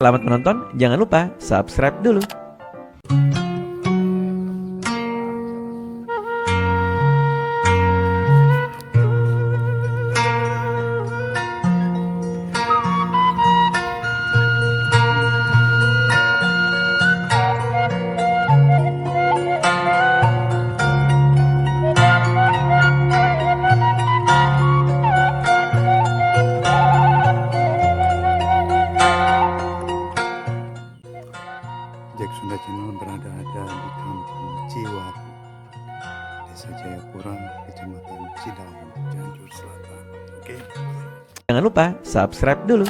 Selamat menonton, jangan lupa subscribe dulu. Jack Sunda Channel berada di kampung Ciwaru, Desa Jayapura, Kecamatan Cidahu, Cianjur Selatan. Oke. Jangan lupa subscribe dulu.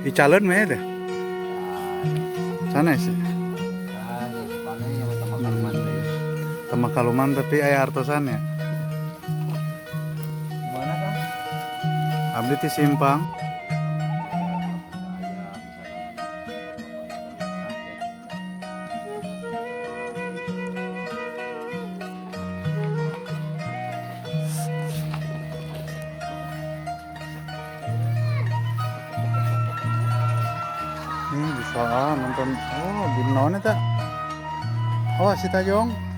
Di calon mah deh. Sana sih. Sama kaluman tapi aya artosan ya. Mana kan? Abdi ti simpang. Nih bisa nonton. Oh, di naon eta? Oh, si Tajong.